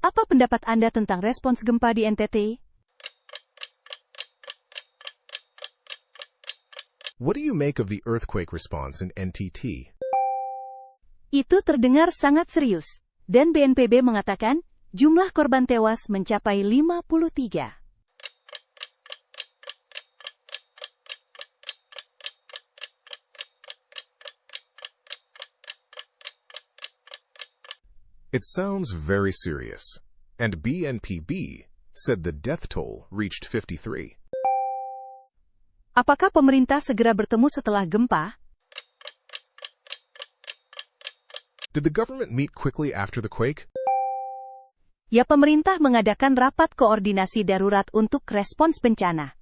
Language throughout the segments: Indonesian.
Apa pendapat Anda tentang respons gempa di NTT? What do you make of the earthquake response in NTT? Itu terdengar sangat serius, dan BNPB mengatakan jumlah korban tewas mencapai 53. It sounds very serious. And BNPB said the death toll reached 53. Apakah pemerintah segera bertemu setelah gempa? Did the government meet quickly after the quake? Ya, pemerintah mengadakan rapat koordinasi darurat untuk respons bencana.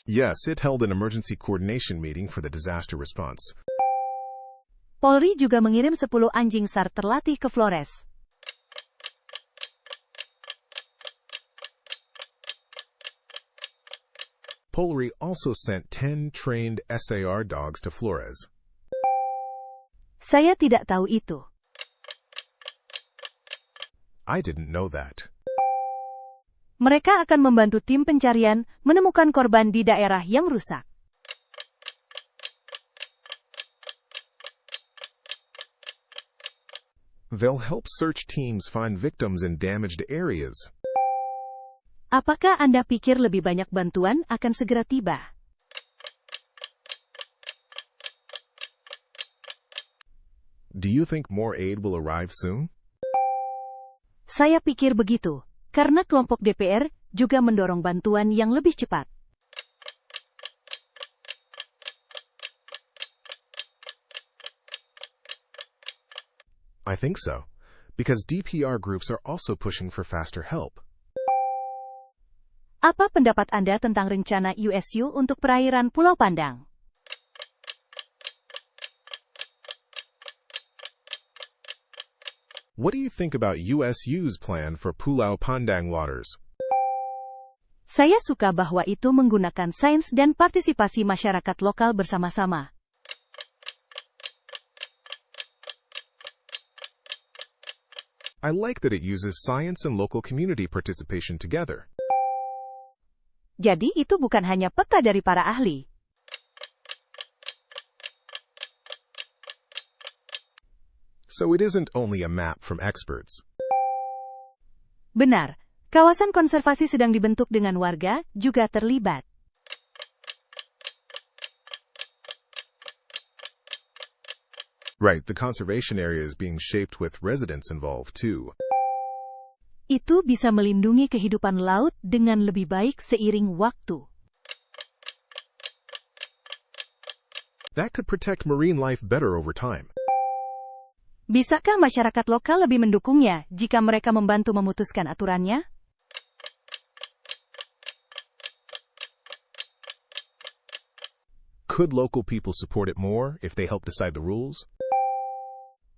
Yes, it held an emergency coordination meeting for the disaster response. Polri juga mengirim 10 anjing SAR terlatih ke Flores. Polri also sent 10 trained SAR dogs to Flores. Saya tidak tahu itu. I didn't know that. Mereka akan membantu tim pencarian menemukan korban di daerah yang rusak. They'll help search teams find victims in damaged areas. Apakah Anda pikir lebih banyak bantuan akan segera tiba? Do you think more aid will arrive soon? Saya pikir begitu, karena kelompok DPR juga mendorong bantuan yang lebih cepat. I think so, because DPR groups are also pushing for faster help. Apa pendapat Anda tentang rencana USU untuk perairan Pulau Pandang? What do you think about USU's plan for Pulau Pandang waters? Saya suka bahwa itu menggunakan sains dan partisipasi masyarakat lokal bersama-sama. I like that it uses science and local community participation together. Jadi itu bukan hanya peta dari para ahli. So it isn't only a map from experts. Benar, kawasan konservasi sedang dibentuk dengan warga juga terlibat. Right, the conservation area is being shaped with residents involved too. Itu bisa melindungi kehidupan laut dengan lebih baik seiring waktu. That could protect marine life better over time. Bisakah masyarakat lokal lebih mendukungnya jika mereka membantu memutuskan aturannya? Could local people support it more if they help decide the rules?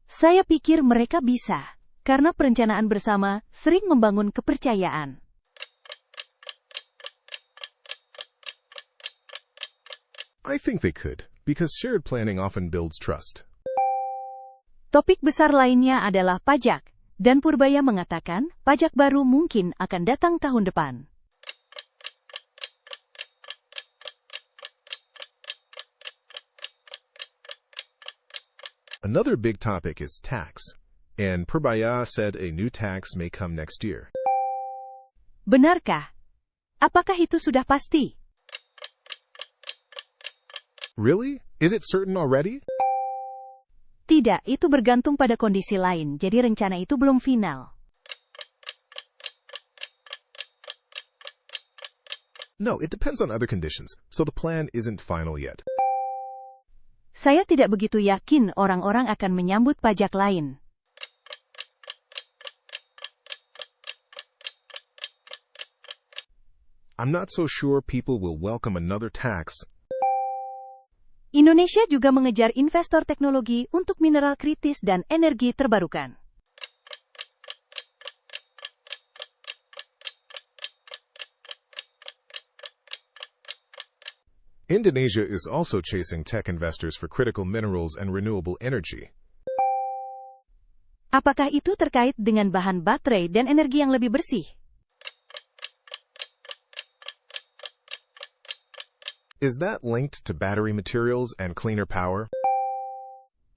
Saya pikir mereka bisa. Karena perencanaan bersama sering membangun kepercayaan. I think they could, because shared planning often builds trust. Topik besar lainnya adalah pajak, dan Purbaya mengatakan pajak baru mungkin akan datang tahun depan. Another big topic is tax. And Purbaya said a new tax may come next year. Benarkah? Apakah itu sudah pasti? Really? Is it certain already? Tidak, itu bergantung pada kondisi lain, jadi rencana itu belum final. No, it depends on other conditions, so the plan isn't final yet. Saya tidak begitu yakin orang-orang akan menyambut pajak lain. I'm not so sure people will welcome another tax. Indonesia juga mengejar investor teknologi untuk mineral kritis dan energi terbarukan. Indonesia is also chasing tech investors for critical minerals and renewable energy. Apakah itu terkait dengan bahan baterai dan energi yang lebih bersih? Is that linked to battery materials and cleaner power?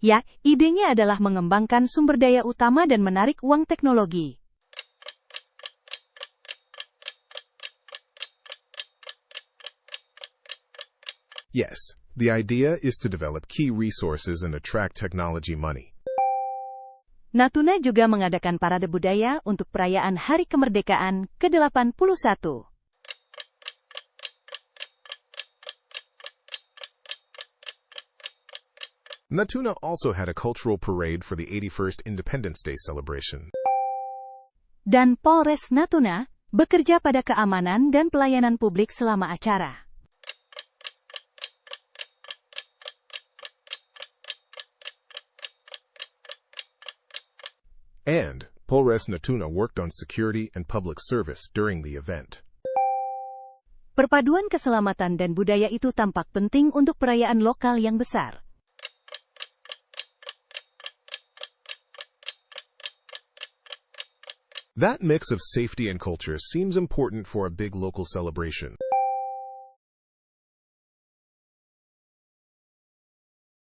Ya, idenya adalah mengembangkan sumber daya utama dan menarik uang teknologi. Yes, the idea is to develop key resources and attract technology money. Natuna juga mengadakan parade budaya untuk perayaan Hari Kemerdekaan ke-81. Natuna also had a cultural parade for the 81st Independence Day celebration. Dan Polres Natuna bekerja pada keamanan dan pelayanan publik selama acara. And Polres Natuna worked on security and public service during the event. Perpaduan keselamatan dan budaya itu tampak penting untuk perayaan lokal yang besar. That mix of safety and culture seems important for a big local celebration.